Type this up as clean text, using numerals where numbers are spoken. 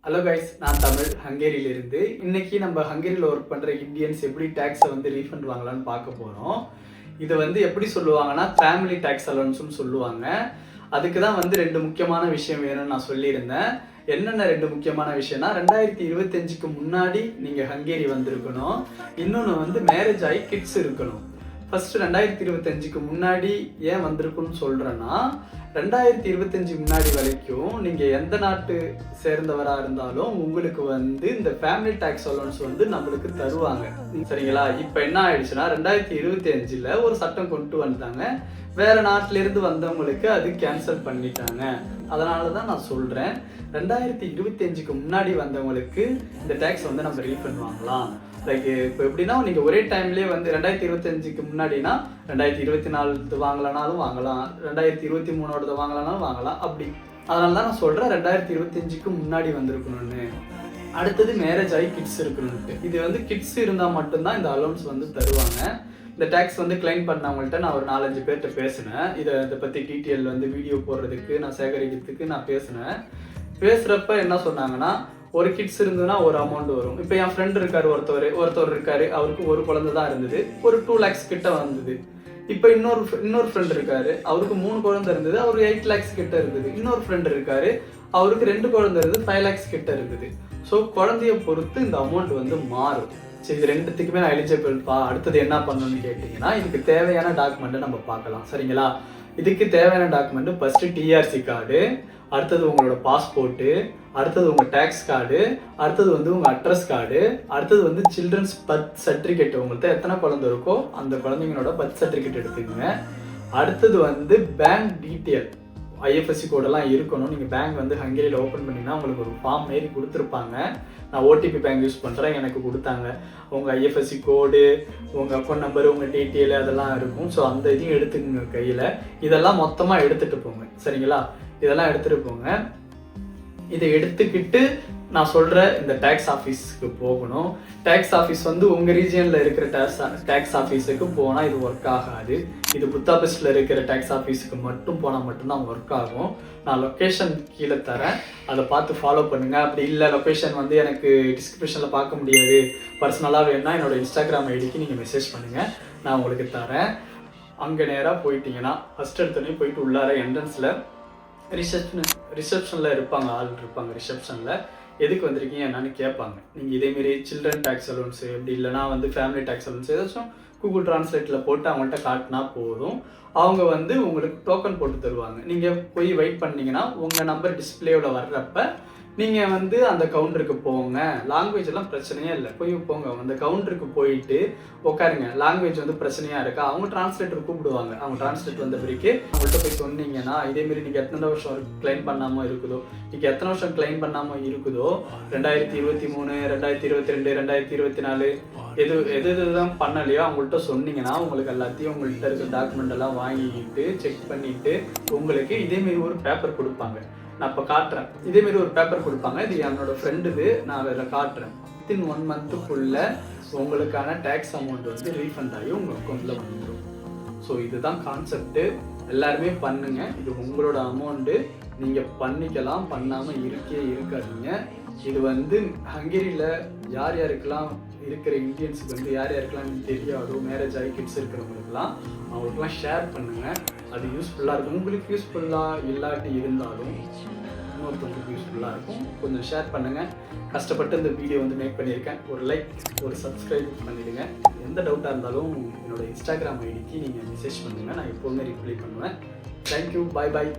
Hello guys, நான் தமிழ் ஹங்கேரியிலிருந்து. இன்னைக்கு நம்ம ஹங்கேரியில் ஒர்க் பண்ணுற இந்தியன்ஸ் எப்படி டேக்ஸை ரீஃபண்ட் வாங்கலாம்னு பார்க்க போகிறோம். இதை எப்படி சொல்லுவாங்கன்னா ஃபேமிலி டேக்ஸ் அலவன்ஸ்னு சொல்லுவாங்க. அதுக்கு தான் ரெண்டு முக்கியமான விஷயம் வேணும்னு நான் சொல்லியிருந்தேன். என்னென்ன ரெண்டு முக்கியமான விஷயம்னா, 2025க்கு முன்னாடி நீங்கள் ஹங்கேரி வந்திருக்கணும். இன்னொன்று மேரேஜ் ஆகி கிட்ஸ் இருக்கணும். ஃபர்ஸ்ட் 2025க்கு முன்னாடி ஏன் வந்திருக்குன்னு சொல்கிறேன்னா, 2025 முன்னாடி வரைக்கும் நீங்கள் எந்த நாட்டு சேர்ந்தவராக இருந்தாலும் உங்களுக்கு இந்த ஃபேமிலி டேக்ஸ் அலவன்ஸ் நம்மளுக்கு தருவாங்க. சரிங்களா? இப்போ என்ன ஆயிடுச்சுன்னா, 2025ல் ஒரு சட்டம் கொண்டு வந்தாங்க. வேற நாட்டிலேருந்து வந்தவங்களுக்கு அது கேன்சல் பண்ணிட்டாங்க. அதனால தான் நான் சொல்கிறேன், 2025க்கு முன்னாடி வந்தவங்களுக்கு இந்த டேக்ஸ் நம்ம ரீஃபண்ட் வாங்கலாம். லைக் இப்போ எப்படின்னா, நீங்கள் ஒரே டைம்லேயே 2025க்கு முன்னாடினா 2024 வாங்கலானாலும் வாங்கலாம், 2023 வாங்கலானாலும் வாங்கலாம். அப்படி அதனால தான் நான் சொல்கிறேன் 2025க்கு முன்னாடி வந்திருக்கணும்னு. அடுத்தது மேரேஜ் ஆகி கிட்ஸ் இருக்கணும்ட்டு. இது கிட்ஸ் இருந்தால் மட்டும்தான் இந்த அலோன்ஸ் தருவாங்க. இந்த டேக்ஸ் கிளைம் பண்ணவங்கள்ட்ட நான் ஒரு 4-5 பேர்கிட்ட பேசினேன். இதை பற்றி டீட்டெயில் வீடியோ போடுறதுக்கு நான் சேகரிக்கிறதுக்கு நான் பேசினேன். பேசுகிறப்ப என்ன சொன்னாங்கன்னா, ஒரு கிட்ஸ் இருந்ததுன்னா ஒரு அமௌண்ட் வரும். இப்போ என் ஃப்ரெண்ட் இருக்காரு, ஒருத்தர் இருக்காரு, அவருக்கு ஒரு குழந்தை தான் இருந்தது, ஒரு 2 lakhs கிட்ட வந்தது. இப்போ இன்னொரு ஃப்ரெண்ட் இருக்காரு, அவருக்கு 3 குழந்தை இருந்தது, அவருக்கு 8 lakhs கிட்ட இருந்தது. இன்னொரு ஃப்ரெண்ட் இருக்காரு, அவருக்கு 2 குழந்தை இருந்தது, 5 lakhs கிட்ட இருக்குது. ஸோ குழந்தைய பொறுத்து இந்த அமௌண்ட் மாறும். சரி, இது ரெண்டுத்துக்குமே நான் எலிஜிபிள்ப்பா. அடுத்தது என்ன பண்ணணும்னு கேட்டிங்கன்னா, இதுக்கு தேவையான டாக்குமெண்ட்டை நம்ம பார்க்கலாம். சரிங்களா? இதுக்கு தேவையான டாக்குமெண்ட் ஃபர்ஸ்ட் டிஆர்சி கார்டு, அடுத்தது உங்களோட பாஸ்போர்ட்டு, அடுத்தது உங்கள் டேக்ஸ் கார்டு, அடுத்தது உங்கள் அட்ரஸ் கார்டு, அடுத்தது சில்ட்ரன்ஸ் பர்த் சர்டிஃபிகேட். உங்கள்கிட்ட எத்தனை குழந்தை இருக்கோ அந்த குழந்தைங்களோட பர்த் சர்டிஃபிகேட் எடுத்துக்கோங்க. அடுத்தது பேங்க் டீட்டெயில், ஐஎஃப்எஸ்சி கோடெல்லாம் இருக்கணும். நீங்கள் பேங்க் ஹங்கேரியில் ஓப்பன் பண்ணிங்கன்னா உங்களுக்கு ஒரு ஃபார்ம் மாரி கொடுத்துருப்பாங்க. நான் ஓடிபி பேங்க் யூஸ் பண்ணுறேன், எனக்கு கொடுத்தாங்க. உங்கள் ஐஎஃப்எஸ்சி கோடு, உங்கள் அக்கௌண்ட் நம்பர், உங்கள் டீட்டெயில் அதெல்லாம் இருக்கும். ஸோ அந்த இதையும் எடுத்துக்கோங்க கையில். இதெல்லாம் மொத்தமாக எடுத்துகிட்டு போங்க. சரிங்களா? இதெல்லாம் எடுத்துகிட்டு போங்க. இதை எடுத்துக்கிட்டு நான் சொல்கிற இந்த டேக்ஸ் ஆஃபீஸுக்கு போகணும். டேக்ஸ் ஆஃபீஸ் உங்கள் ரீஜியனில் இருக்கிற டேக்ஸ் ஆஃபீஸுக்கு போனால் இது ஒர்க் ஆகாது. இது புத்தாபெஸ்டில் இருக்கிற டேக்ஸ் ஆஃபீஸுக்கு போனால் மட்டும்தான் ஒர்க் ஆகும். நான் லொக்கேஷன் கீழே தரேன், அதை பார்த்து ஃபாலோ பண்ணுங்கள். அப்படி இல்லை, லொக்கேஷன் எனக்கு டிஸ்கிரிப்ஷனில் பார்க்க முடியாது, பர்சனலாக வேணும்னா என்னோட இன்ஸ்டாகிராம் ஐடிக்கு நீங்கள் மெசேஜ் பண்ணுங்கள், நான் உங்களுக்கு தரேன். அங்கே நேராக போயிட்டீங்கன்னா ஃபஸ்ட் எடுத்தோடனே போயிட்டு உள்ளார என்ட்ரன்ஸில் ரிசப்ஷனில் இருப்பாங்க, ஆள் இருப்பாங்க ரிசப்ஷனில். எதுக்கு வந்திருக்கீங்க என்னன்னு கேட்பாங்க. நீங்கள் இதேமாரி சில்ட்ரன் டேக்ஸ் அலவன்ஸு, அப்படி இல்லைனா ஃபேமிலி டேக்ஸ் அலவன்ஸ் ஏதாச்சும் கூகுள் டிரான்ஸ்லேட்டில் போட்டு அவங்கள்ட்ட காட்டினா போதும். அவங்க உங்களுக்கு டோக்கன் போட்டு தருவாங்க. நீங்கள் போய் வெயிட் பண்ணிங்கன்னா உங்கள் நம்பர் டிஸ்பிளேவில் வர்றப்ப நீங்கள் அந்த கவுண்டருக்கு போங்க. லாங்குவேஜ் எல்லாம் பிரச்சனையே இல்லை, போங்க. அந்த கவுண்டருக்கு போயிட்டு உட்காருங்க. லாங்குவேஜ் பிரச்சனையாக இருக்கா, அவங்க டிரான்ஸ்லேட்டர் கூப்பிடுவாங்க. அவங்க டிரான்ஸ்லேட் வந்த பிறகு அவங்கள்ட்ட போய் சொன்னீங்கன்னா, இதேமாரி நீங்கள் எத்தனை வருஷம் கிளைம் பண்ணாமல் இருக்குதோ, நீங்கள் எத்தனை வருஷம் கிளைம் பண்ணாமல் இருக்குதோ, 2023, 2022, 2024 எதுதான் பண்ணலையோ அவங்கள்ட்ட சொன்னீங்கன்னா, உங்களுக்கு எல்லாத்தையும் உங்கள்கிட்ட இருக்கிற டாக்குமெண்ட் எல்லாம் வாங்கிக்கிட்டு செக் பண்ணிவிட்டு உங்களுக்கு இதேமாரி ஒரு பேப்பர் கொடுப்பாங்க. நான் இப்போ காட்டுறேன். இதேமாரி ஒரு பேப்பர் கொடுப்பாங்க. இது என்னோட ஃப்ரெண்டுது, நான் அதில் காட்டுறேன். வித்தின் 1 month உங்களுக்கான டேக்ஸ் அமௌண்ட் ரீஃபண்ட் ஆகி உங்கள் அக்கௌண்ட்டில் வந்துடும். ஸோ இதுதான் கான்செப்ட்டு. எல்லாருமே பண்ணுங்க. இது உங்களோட அமௌண்ட்டு, நீங்கள் பண்ணிக்கலாம், பண்ணாமல் இருக்காதீங்க. இது ஹங்கேரியில் யார் யாருக்கெல்லாம் இருக்கிற இந்தியன்ஸுக்கு யார் யாருக்கெல்லாம் தெரியாதோ, மேரேஜ் ஆகி கிட்ஸ் இருக்கிறவங்களுக்குலாம் அவங்களுக்குலாம் ஷேர் பண்ணுங்கள். அது யூஸ்ஃபுல்லாக இருக்கும். உங்களுக்கு யூஸ்ஃபுல்லாக இல்லாட்டி இருந்தாலும் இன்னொருத்தவங்களுக்கு யூஸ்ஃபுல்லாக இருக்கும். கொஞ்சம் ஷேர் பண்ணுங்கள். கஷ்டப்பட்டு இந்த வீடியோ மேக் பண்ணியிருக்கேன். ஒரு லைக், ஒரு சப்ஸ்கிரைப் பண்ணிவிடுங்க. எந்த டவுட்டாக இருந்தாலும் என்னோடய இன்ஸ்டாகிராம் ஐடிக்கு நீங்கள் மெசேஜ் பண்ணுங்கள், நான் எப்போவுமே ரிப்ளை பண்ணுவேன். தேங்க்யூ, பாய் பாய்.